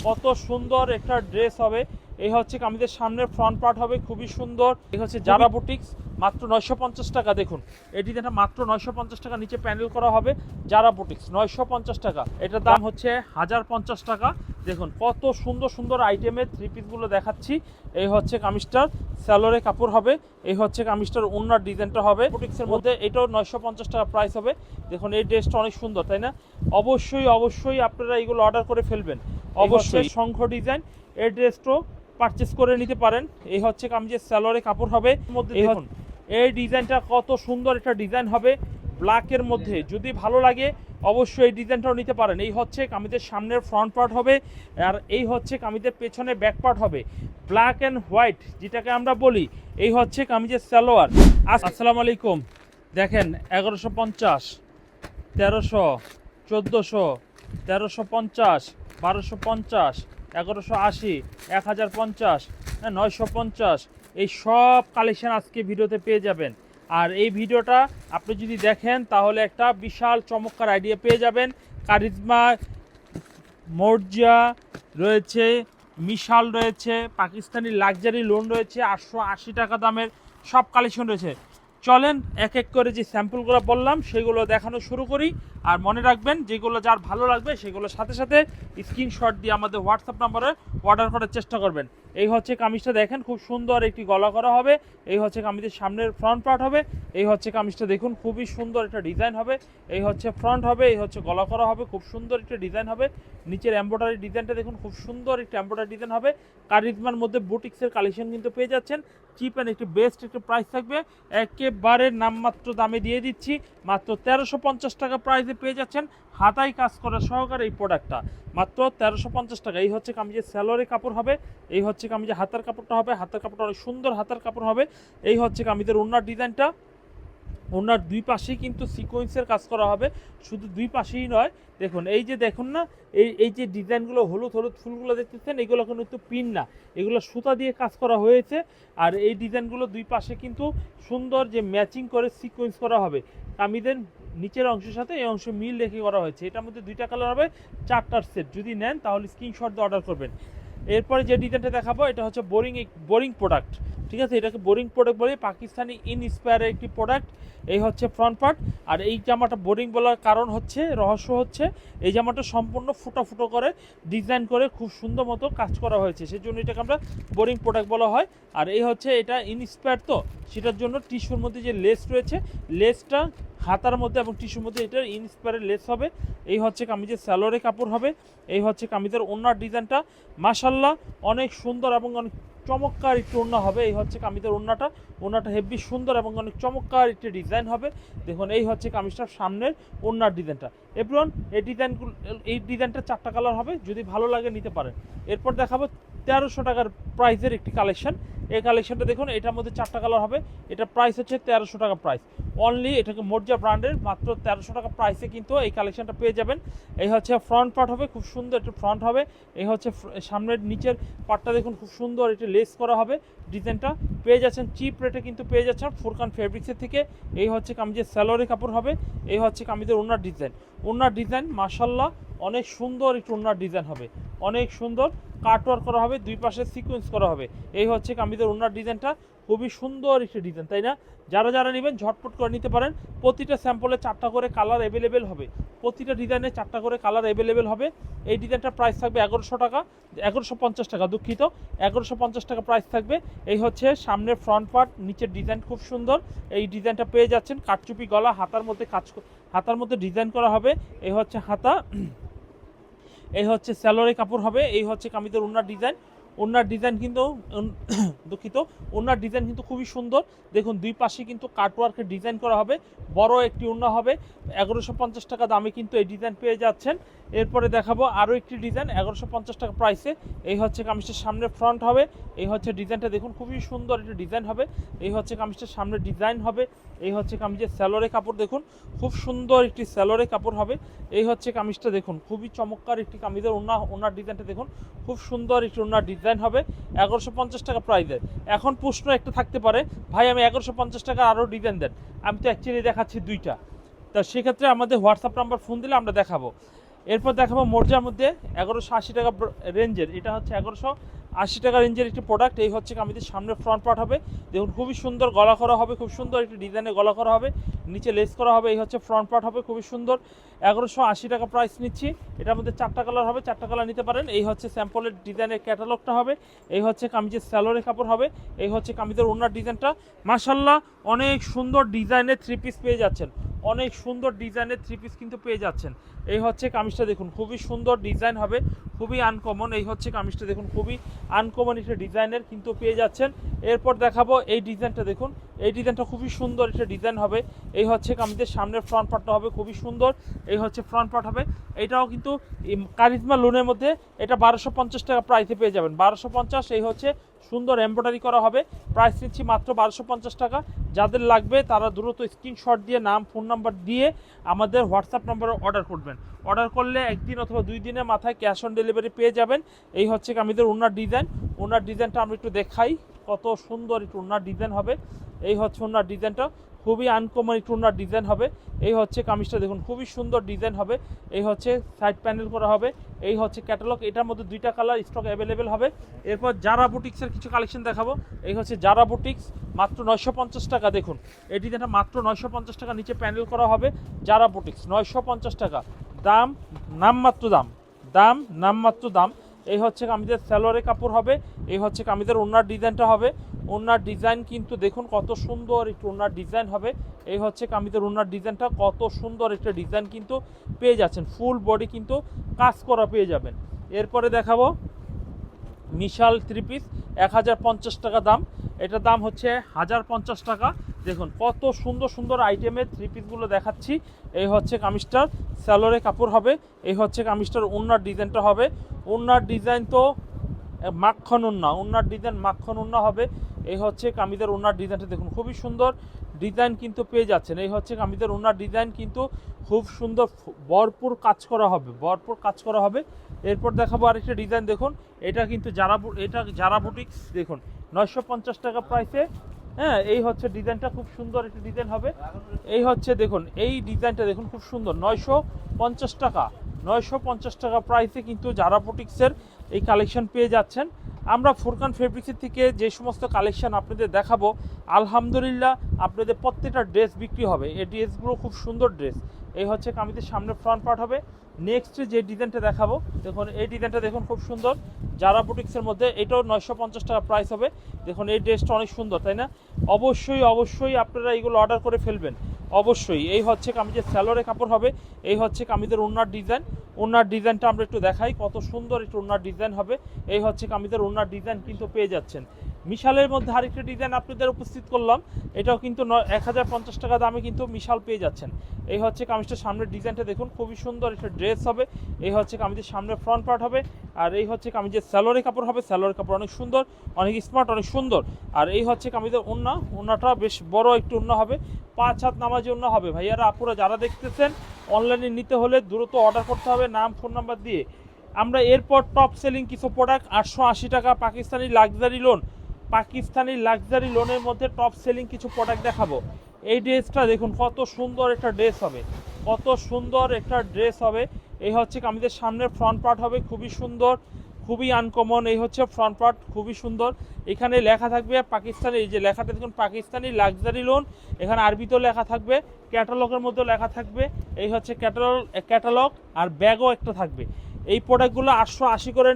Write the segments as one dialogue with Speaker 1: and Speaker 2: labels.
Speaker 1: কত সুন্দর একটা ড্রেস হবে। এই হচ্ছে কামিজের সামনের ফ্রন্ট পার্ট হবে খুবই সুন্দর। এই হচ্ছে জারা বুটিক্স, মাত্র 950 টাকা। দেখুন এই ডিজাইনটা মাত্র 950 টাকা, নিচে প্যানেল করা হবে। জারা বুটিক্স 950 টাকা, এটার দাম হচ্ছে 1050 টাকা। দেখুন কত সুন্দর সুন্দর আইটেমের থ্রি পিসগুলো দেখাচ্ছি। এই হচ্ছে কামিজটার স্যালোরে কাপড় হবে, এই হচ্ছে কামিজটার ওড়নার ডিজাইনটা হবে বুটিক্সের মধ্যে, এটাও 950 টাকা প্রাইস হবে। দেখুন এই ড্রেসটা অনেক সুন্দর, তাই না? অবশ্যই অবশ্যই আপনারা এইগুলো অর্ডার করে ফেলবেন। অবশ্যই শঙ্খ ডিজাইন, এই ড্রেসটাও পারচেস করে নিতে পারেন। এই হচ্ছে কামিজের স্যালোরে কাপড় হবে মধ্যে। দেখুন এই ডিজাইনটা কত সুন্দর একটা ডিজাইন হবে ব্ল্যাকের মধ্যে, যদি ভালো লাগে অবশ্যই এই ডিজাইনটাও নিতে পারেন। এই হচ্ছে কামিজের সামনের ফ্রন্ট পার্ট হবে, আর এই হচ্ছে কামিজের পেছনে ব্যাক পার্ট হবে ব্ল্যাক অ্যান্ড হোয়াইট, যেটাকে আমরা বলি। এই হচ্ছে কামিজের সালোয়ার। আসসালামু আলাইকুম। দেখেন 1150, 1300, 1400, 1350, 1250, 1180, 1050, 950, এই সব কালেকশন আজকে ভিডিওতে পেয়ে যাবেন। আর এই ভিডিওটা আপনি যদি দেখেন তাহলে একটা বিশাল চমৎকার আইডিয়া পেয়ে যাবেন। কারিজমা, মর্জিয়া রয়েছে, মিশাল রয়েছে, পাকিস্তানি লাক্সারি লোন রয়েছে, 880 টাকা দামের সব কালেকশন রয়েছে। চলেন এক এক করে যে স্যাম্পলগুলো বললাম সেগুলো দেখানো শুরু করি। আর মনে রাখবেন যেগুলো যার ভালো লাগবে সেগুলোর সাথে সাথে স্ক্রিনশট দিয়ে আমাদের হোয়াটসঅ্যাপ নম্বরে অর্ডার করার চেষ্টা করবেন। এই হচ্ছে কামিজটা, দেখেন খুব সুন্দর একটি গলা করা হবে। এই হচ্ছে কামিজের সামনের ফ্রন্ট পার্ট হবে। এই হচ্ছে কামিজটা, দেখুন খুবই সুন্দর একটা ডিজাইন হবে। এই হচ্ছে ফ্রন্ট হবে, এই হচ্ছে গলা করা হবে, খুব সুন্দর একটা ডিজাইন হবে। নিচের এমব্রয়ডারি ডিজাইনটা দেখুন, খুব সুন্দর একটা এমব্রয়ডারি ডিজাইন হবে। কারিজমার মধ্যে বুটিক্সের কালেকশন কিন্তু পেয়ে যাচ্ছেন। চিপ অ্যান্ড একটি বেস্ট একটা প্রাইস থাকবে, একেবারে নামমাত্র দামে দিয়ে দিচ্ছি। মাত্র 1350 টাকা প্রাইসে পেয়ে যাচ্ছেন হাতায় কাজ করা সহকারে এই প্রোডাক্টটা, মাত্র 1350 টাকা। এই হচ্ছে কামিজের স্যালোরে কাপড় হবে, এই হচ্ছে কামিজের হাতার কাপড়টা হবে। হাতার কাপড়টা অনেক সুন্দর হাতার কাপড় হবে। এই হচ্ছে কামিজের ওড়নার ডিজাইনটা, ওনার দুই পাশেই কিন্তু সিকোয়েন্সের কাজ করা হবে, শুধু দুই পাশেই নয়। দেখুন এই যে দেখুন না, এই যে ডিজাইনগুলো হলুদ হলুদ ফুলগুলো দেখতেছেন, এগুলো কিন্তু পিন না, এগুলো সুতা দিয়ে কাজ করা হয়েছে। আর এই ডিজাইনগুলো দুই পাশে কিন্তু সুন্দর যে ম্যাচিং করে সিকোয়েন্স করা হবে। কামিজের নিচের অংশের সাথে এই অংশ মিল রেখে করা হয়েছে। এটার মধ্যে দুইটা কালার হবে, 4টার সেট। যদি নেন তাহলে স্ক্রিনশট দিয়ে অর্ডার করবেন। এরপরে যে ডিজাইনটা দেখাবো এটা হচ্ছে বোরিং প্রোডাক্ট, ঠিক আছে? এটাকে বোরিং প্রোডাক্ট বলে, পাকিস্তানি ইনস্পায়ারের একটি প্রোডাক্ট। এই হচ্ছে ফ্রন্ট পার্ট। আর এই জামাটা বোরিং বলার কারণ হচ্ছে, রহস্য হচ্ছে এই জামাটা সম্পূর্ণ ফুটো ফুটো করে ডিজাইন করে খুব সুন্দর মতো কাজ করা হয়েছে, সেজন্য এটাকে আমরা বোরিং প্রোডাক্ট বলা হয়। আর এই হচ্ছে এটা ইনস্পায়ার, তো সেটার জন্য টিস্যুর মধ্যে যে লেস রয়েছে, লেসটা হাতার মধ্যে এবং টিস্যুর মধ্যে এটার ইনস্পায়ারের লেস হবে। এই হচ্ছে কামিজের স্যালোরে কাপড় হবে। এই হচ্ছে কামিজের ওড়নার ডিজাইনটা, মাশাল্লাহ অনেক সুন্দর এবং অনেক চমৎকার একটি ওড়না হবে। এই হচ্ছে কামিজের ওড়নাটা হেভি সুন্দর এবং অনেক চমৎকার একটি ডিজাইন হবে। দেখুন এই হচ্ছে কামিজটার সামনের ওড়নার ডিজাইনটা। এপ্রন এই ডিজাইনটা 4টা কালার হবে, যদি ভালো লাগে নিতে পারেন। এরপর দেখাবো 1300 টাকার প্রাইসের একটি কালেকশন। এই কালেকশনটা দেখুন, এটার মধ্যে 4টা কালার হবে। এটা প্রাইস হচ্ছে 1300 টাকা প্রাইস অনলি। এটাকে মর্জিয়া ব্র্যান্ডের, মাত্র 1300 টাকা প্রাইসে কিন্তু এই কালেকশনটা পেয়ে যাবেন। এই হচ্ছে ফ্রন্ট পার্ট হবে, খুব সুন্দর একটা ফ্রন্ট হবে। এই হচ্ছে সামনের নিচের পার্টটা দেখুন, খুব সুন্দর এটা লেস করা হবে। ডিজাইনটা পেয়ে যাচ্ছেন চিপ রেটে কিন্তু পেয়ে যাচ্ছেন ফুরকান ফেব্রিক্সের থেকে। এই হচ্ছে কামিজের স্যালোরে কাপড় হবে। এই হচ্ছে কামিজের ওড়নার ডিজাইন মাশাল্লাহ অনেক সুন্দর একটু ওড়নার ডিজাইন হবে, অনেক সুন্দর কাটওয়ার্ক করা হবে, দুই পাশে সিকোয়েন্স করা হবে। এই হচ্ছে কামিজের ওড়নার ডিজাইনটা, খুবই সুন্দর একটি ডিজাইন, তাই না? যারা নেবেন ঝটপট করে নিতে পারেন। প্রতিটা স্যাম্পলে 4টা করে কালার অ্যাভেলেবেল হবে, প্রতিটা ডিজাইনে 4টা করে কালার অ্যাভেলেবেল হবে। এই ডিজাইনটার প্রাইস থাকবে 1100 টাকা, 1150 টাকা, দুঃখিত, 1150 টাকা প্রাইস থাকবে। এই হচ্ছে সামনের ফ্রন্ট পার্ট, নিচের ডিজাইন খুব সুন্দর। এই ডিজাইনটা পেয়ে যাচ্ছেন কাটচুপি গলা, হাতার মধ্যে ডিজাইন করা হবে। এই হচ্ছে হাতা, এই হচ্ছে স্যালোরে কাপড় হবে। এই হচ্ছে কামিজের ওড়নার ডিজাইন কিন্তু দুঃখিত, ওড়নার ডিজাইন কিন্তু খুবই সুন্দর। দেখুন দুই পাশে কিন্তু কাটওয়ার্কের ডিজাইন করা হবে, বড় একটি ওড়না হবে। 1150 টাকা দামে কিন্তু এই ডিজাইন পেয়ে যাচ্ছেন। এরপরে দেখাবো আরও একটি ডিজাইন 1150 টাকা প্রাইসে। এই হচ্ছে কামিজটার সামনে ফ্রন্ট হবে। এই হচ্ছে ডিজাইনটা দেখুন, খুবই সুন্দর একটি ডিজাইন হবে। এই হচ্ছে কামিজটার সামনে ডিজাইন হবে। এই হচ্ছে কামিজের স্যালোরে কাপড়, দেখুন খুব সুন্দর একটি স্যালোরে কাপড় হবে। এই হচ্ছে কামিজটা দেখুন, খুবই চমৎকার একটি কামিজের ওড়নার ডিজাইনটা দেখুন, খুব সুন্দর একটি ওড়নার ডিজাইন হবে 1150 টাকা প্রাইসের। এখন প্রশ্ন একটা থাকতে পারে, ভাই আমি 1150 টাকা আরও ডিজাইন দেন, আমি তো অ্যাকচুয়ালি দেখাচ্ছি দুইটা। তা সেক্ষেত্রে আমাদের হোয়াটসঅ্যাপ নাম্বার ফোন দিলে আমরা দেখাবো। এরপর দেখাবো মোর্জার মধ্যে 1180 টাকা রেঞ্জের, এটা হচ্ছে 1180 টাকা রেঞ্জের একটি প্রোডাক্ট। এই হচ্ছে কামিজের সামনে ফ্রন্ট পার্ট হবে, দেখুন খুবই সুন্দর গলা করা হবে, খুব সুন্দর একটি ডিজাইনে গলা করা হবে, নিচে লেস করা হবে। এই হচ্ছে ফ্রন্ট পার্ট হবে, খুবই সুন্দর। 1180 টাকা প্রাইস নিচ্ছি। এটার মধ্যে 4টা কালার হবে, 4টা কালার নিতে পারেন। এই হচ্ছে স্যাম্পলের ডিজাইনের ক্যাটালগটা হবে। এই হচ্ছে কামিজের স্যালোরে কাপড় হবে। এই হচ্ছে কামিজের ওড়নার ডিজাইনটা। মাশাআল্লাহ অনেক সুন্দর ডিজাইনের 3 পিস পেয়ে যাচ্ছেন, অনেক সুন্দর ডিজাইনের 3 পিস কিন্তু পেয়ে যাচ্ছেন। এই হচ্ছে কামিজটা দেখুন, খুবই সুন্দর ডিজাইন হবে, খুবই আনকমন। এই হচ্ছে কামিজটা দেখুন, খুবই আনকমন একটা ডিজাইনের কিন্তু পেয়ে যাচ্ছেন। এরপর দেখাবো এই ডিজাইনটা, দেখুন এই ডিজাইনটা খুবই সুন্দর একটা ডিজাইন হবে। এই হচ্ছে কামিজের সামনের ফ্রন্ট পার্টটা হবে খুবই সুন্দর। এই হচ্ছে ফ্রন্ট পার্ট হবে। এটাও কিন্তু কারিজমা লোনের মধ্যে, এটা 1250 টাকা প্রাইসে পেয়ে যাবেন, 1250। এই হচ্ছে সুন্দর এমব্রয়ডারি করা হবে, প্রাইস নিচ্ছি মাত্র 1250 টাকা। যাদের লাগবে তারা দ্রুত স্ক্রিনশট দিয়ে নাম ফোন নাম্বার দিয়ে আমাদের হোয়াটসঅ্যাপ নম্বরে অর্ডার করবেন। অর্ডার করলে 1 দিন অথবা 2 দিনের মাথায় ক্যাশ অন ডেলিভারি পেয়ে যাবেন। এই হচ্ছে আমাদের ওনার ডিজাইন। ওনার ডিজাইনটা আমরা একটু দেখাই, কত সুন্দর একটু ওনার ডিজাইন হবে। এই হচ্ছে ওনার ডিজাইনটা, খুবই আনকমন একটু ওনার ডিজাইন হবে। এই হচ্ছে কামিজটা দেখুন, খুবই সুন্দর ডিজাইন হবে। এই হচ্ছে সাইড প্যানেল করা হবে। এই হচ্ছে ক্যাটালগ, এটার মধ্যে 2টা কালার স্টক অ্যাভেলেবেল হবে। এরপর জারা বুটিক্সের কিছু কালেকশন দেখাবো। এই হচ্ছে জারা বুটিক্স, মাত্র 950 টাকা। দেখুন এই ডিজাইনটা মাত্র 950 টাকা, নিচে প্যানেল করা হবে। জারা বুটিক্স 950 টাকা, দাম নামমাত্র দাম, দাম নামমাত্র দাম। এই হচ্ছে কামিজের স্যালোরে কাপড় হবে। এই হচ্ছে কামিজের ওনার ডিজাইনটা হবে। ওনার ডিজাইন কিন্তু দেখুন কত সুন্দর একটু ওনার ডিজাইন হবে। এই হচ্ছে কামিজের ওনার ডিজাইনটা, কত সুন্দর একটা ডিজাইন কিন্তু পেয়ে যাচ্ছেন, ফুল বডি কিন্তু কাজ করা পেয়ে যাবেন। এরপরে দেখাবো মিশাল 3 পিস, 1050 টাকা দাম। এটার দাম হচ্ছে 1050 টাকা। দেখুন কত সুন্দর সুন্দর আইটেমের 3 পিসগুলো দেখাচ্ছি। এই হচ্ছে কামিজটার স্যালোরে কাপড় হবে। এই হচ্ছে কামিজটার ওনার ডিজাইনটা হবে। ওনার ডিজাইন তো মাখন ওন্না, ওনার ডিজাইন মাখন ওন্না হবে। এই হচ্ছে কামিজের ওনার ডিজাইনটা দেখুন, খুবই সুন্দর ডিজাইন কিন্তু পেয়ে যাচ্ছেন। এই হচ্ছে কামিজের ওনার ডিজাইন কিন্তু খুব সুন্দর, ভরপুর কাজ করা হবে, ভরপুর কাজ করা হবে। এরপর দেখাবো আরেকটা ডিজাইন, দেখুন এটা কিন্তু এটা জারা বুটিক্স, দেখুন 950 টাকা প্রাইসে। হ্যাঁ এই হচ্ছে ডিজাইনটা, খুব সুন্দর একটা ডিজাইন হবে। এই হচ্ছে দেখুন এই ডিজাইনটা দেখুন, খুব সুন্দর, 950 টাকা, 950 টাকা প্রাইসে কিন্তু জারা বুটিক্সের এই কালেকশন পেয়ে যাচ্ছেন। আমরা ফুরকান ফেব্রিক্সের থেকে যে সমস্ত কালেকশন আপনাদের দেখাবো, আলহামদুলিল্লাহ আপনাদের প্রত্যেকটা ড্রেস বিক্রি হবে। এই ড্রেসগুলো খুব সুন্দর ড্রেস। এই হচ্ছে কামিজের সামনে ফ্রন্ট পার্ট হবে। নেক্সট যে ডিজাইনটা দেখাবো, দেখুন এই ডিজাইনটা দেখুন খুব সুন্দর, জারা বুটিক্সের মধ্যে, এটাও 950 টাকা প্রাইস হবে। দেখুন এই ড্রেসটা অনেক সুন্দর, তাই না? অবশ্যই অবশ্যই আপনারা এইগুলো অর্ডার করে ফেলবেন অবশ্যই। এই হচ্ছে কামিজের স্যালোরে কাপড় হবে। এই হচ্ছে কামিজের ওনার ডিজাইন। ওনার ডিজাইনটা আমরা একটু দেখাই, কত সুন্দর একটু ওনার ডিজাইন হবে। এই হচ্ছে কামিজের ওনার ডিজাইন কিন্তু পেয়ে যাচ্ছেন। মিশালের মধ্যে আরেকটা ডিজাইন আপনাদের উপস্থিত করলাম, এটাও কিন্তু 1050 টাকা দামে কিন্তু মিশাল পেয়ে যাচ্ছেন। এই হচ্ছে কামিজটার সামনের ডিজাইনটা দেখুন, খুবই সুন্দর একটা ড্রেস হবে। এই হচ্ছে কামিজের সামনে ফ্রন্ট পার্ট হবে। আর এই হচ্ছে কামিজের স্যালোরে কাপড় হবে। স্যালোরে কাপড় অনেক সুন্দর, অনেক স্মার্ট, অনেক সুন্দর। আর এই হচ্ছে কামিজের ওড়না, ওড়নাটা বেশ বড় একটু ওড়না হবে, 5 হাত নামাজি ওড়না হবে। ভাইয়ারা আপুরা যারা দেখতেছেন, অনলাইনে নিতে হলে দ্রুত অর্ডার করতে হবে নাম ফোন নাম্বার দিয়ে। আমরা এরপর টপ সেলিং কিছু প্রোডাক্ট, 880 টাকা Pakistani luxury loan, Pakistani luxury লোনের মধ্যে টপ সেলিং কিছু প্রোডাক্ট দেখাবো। এই ড্রেসটা দেখুন কত সুন্দর একটা ড্রেস হবে, কত সুন্দর একটা ড্রেস হবে। এই হচ্ছে কামিজের সামনের ফ্রন্ট পার্ট হবে, খুবই সুন্দর, খুবই আনকমন। এই হচ্ছে ফ্রন্ট পার্ট, খুবই সুন্দর। এখানে লেখা থাকবে পাকিস্তানি, এই যে লেখাটা দেখুন পাকিস্তানি লাক্সারি লোন, এখানে আরবিতেও লেখা থাকবে, ক্যাটালগের মধ্যেও লেখা থাকবে। এই হচ্ছে ক্যাটালগ আর ব্যাগও একটা থাকবে। এই প্রোডাক্টগুলো 880 করে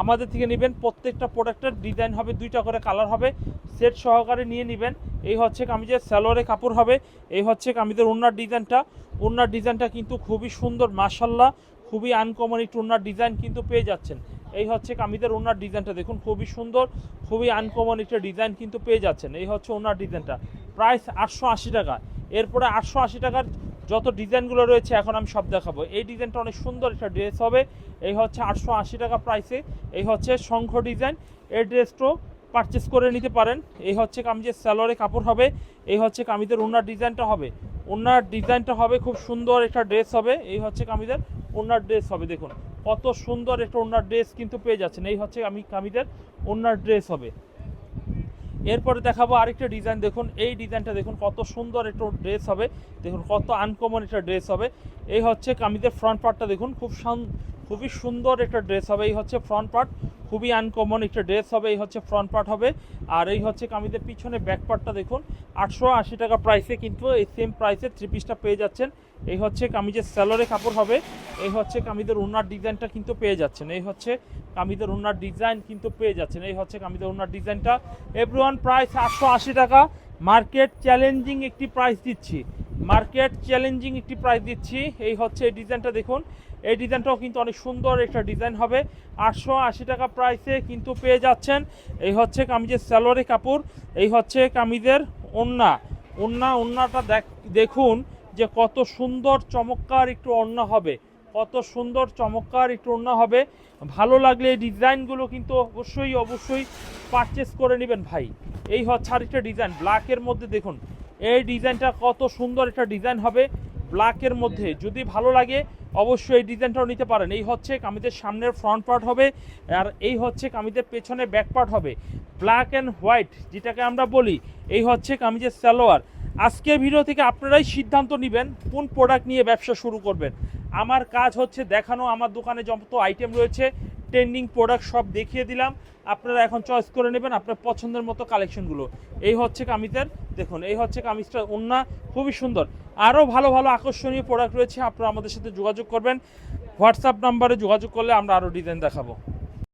Speaker 1: আমাদের থেকে নেবেন। প্রত্যেকটা প্রোডাক্টের ডিজাইন হবে, 2টা করে কালার হবে, সেট সহকারে নিয়ে নেবেন। এই হচ্ছে কামিজের স্যালোরে কাপড় হবে। এই হচ্ছে কামিজের ওড়নার ডিজাইনটা। ওড়নার ডিজাইনটা কিন্তু খুবই সুন্দর, মাশাআল্লাহ, খুবই আনকমন একটু ওড়নার ডিজাইন কিন্তু পেয়ে যাচ্ছেন। এই হচ্ছে কামিজের ওড়নার ডিজাইনটা দেখুন, খুবই সুন্দর, খুবই আনকমন একটা ডিজাইন কিন্তু পেয়ে যাচ্ছেন। এই হচ্ছে ওড়নার ডিজাইনটা, প্রাইস 880 টাকা। এরপরে 880 টাকার যত ডিজাইনগুলো রয়েছে এখন আমি সব দেখাবো। এই ডিজাইনটা অনেক সুন্দর একটা ড্রেস হবে। এই হচ্ছে 880 টাকা প্রাইসে। এই হচ্ছে শঙ্খ ডিজাইন, এই ড্রেসটাও পারচেস করে নিতে পারেন। এই হচ্ছে কামিজের স্যালোরে কাপড় হবে। এই হচ্ছে কামিজের ওড়নার ডিজাইনটা হবে। ওড়নার ডিজাইনটা হবে খুব সুন্দর একটা ড্রেস হবে। এই হচ্ছে কামিজের ওড়নার ড্রেস হবে, দেখুন কত সুন্দর একটা ওড়নার ড্রেস কিন্তু পেয়ে যাচ্ছেন। এই হচ্ছে কামিজের ওড়নার ড্রেস হবে। এরপরে দেখাবো আরেকটা ডিজাইন, দেখুন এই ডিজাইনটা দেখুন কত সুন্দর একটা ড্রেস হবে, দেখুন কত আনকমন একটা ড্রেস হবে। এই হচ্ছে কামিজের ফ্রন্ট পার্টটা দেখুন, খুবই সুন্দর একটা ড্রেস হবে। এই হচ্ছে ফ্রন্ট পার্ট, খুবই আনকমন একটা ড্রেস হবে। এই হচ্ছে ফ্রন্ট পার্ট হবে। আর এই হচ্ছে কামিজের পিছনে ব্যাক পার্টটা দেখুন, 880 টাকা প্রাইসে কিন্তু এই সেম প্রাইসে থ্রি পিসটা পেয়ে যাচ্ছেন। এই হচ্ছে কামিজের স্যালোরে কাপড় হবে। এই হচ্ছে কামিজের ওড়নার ডিজাইনটা কিন্তু পেয়ে যাচ্ছেন। এই হচ্ছে কামিজের ওড়নার ডিজাইন কিন্তু পেয়ে যাচ্ছেন। এই হচ্ছে কামিজের ওড়নার ডিজাইনটা। এভরিওয়ান প্রাইস 880 টাকা, মার্কেট চ্যালেঞ্জিং একটি প্রাইস দিচ্ছি, মার্কেট চ্যালেঞ্জিং একটি প্রাইস দিচ্ছি। এই হচ্ছে এই ডিজাইনটা দেখুন, এই ডিজাইনটাও কিন্তু অনেক সুন্দর একটা ডিজাইন হবে। 880 টাকা প্রাইসে কিন্তু পেয়ে যাচ্ছেন। এই হচ্ছে কামিজের স্যালোরে কাপড়। এই হচ্ছে কামিজের ওড়নাটা দেখুন যে কত সুন্দর চমৎকার একটু ওড়না হবে, কত সুন্দর চমৎকার একটু ওড়না হবে। ভালো লাগলে এই ডিজাইনগুলো কিন্তু অবশ্যই পারচেস করে নেবেন ভাই। এই হচ্ছে আরেকটা ডিজাইন ব্ল্যাকের মধ্যে, দেখুন এই ডিজাইনটা কত সুন্দর একটা ডিজাইন হবে ব্ল্যাকের মধ্যে। যদি ভালো লাগে অবশ্যই এই ডিজাইনটাও নিতে পারেন। এই হচ্ছে কামিজের সামনের ফ্রন্ট পার্ট হবে, আর এই হচ্ছে কামিজের পেছনে ব্যাক পার্ট হবে, ব্ল্যাক অ্যান্ড হোয়াইট যেটাকে আমরা বলি। এই হচ্ছে কামিজের সালোয়ার। আজকের ভিডিও থেকে আপনারাই সিদ্ধান্ত নেবেন কোন প্রোডাক্ট নিয়ে ব্যবসা শুরু করবেন। আমার কাজ হচ্ছে দেখানো, আমার দোকানে যত আইটেম রয়েছে ট্রেন্ডিং প্রোডাক্ট সব দেখিয়ে দিলাম, আপনারা এখন চয়েস করে নেবেন আপনার পছন্দের মতো কালেকশনগুলো। এই হচ্ছে কামিজের, দেখুন এই হচ্ছে কামিজটা ওড়না, খুবই সুন্দর। আরও ভালো ভালো আকর্ষণীয় প্রোডাক্ট রয়েছে, আপনারা আমাদের সাথে যোগাযোগ করবেন। হোয়াটসঅ্যাপ নাম্বারে যোগাযোগ করলে আমরা আরও ডিজাইন দেখাবো।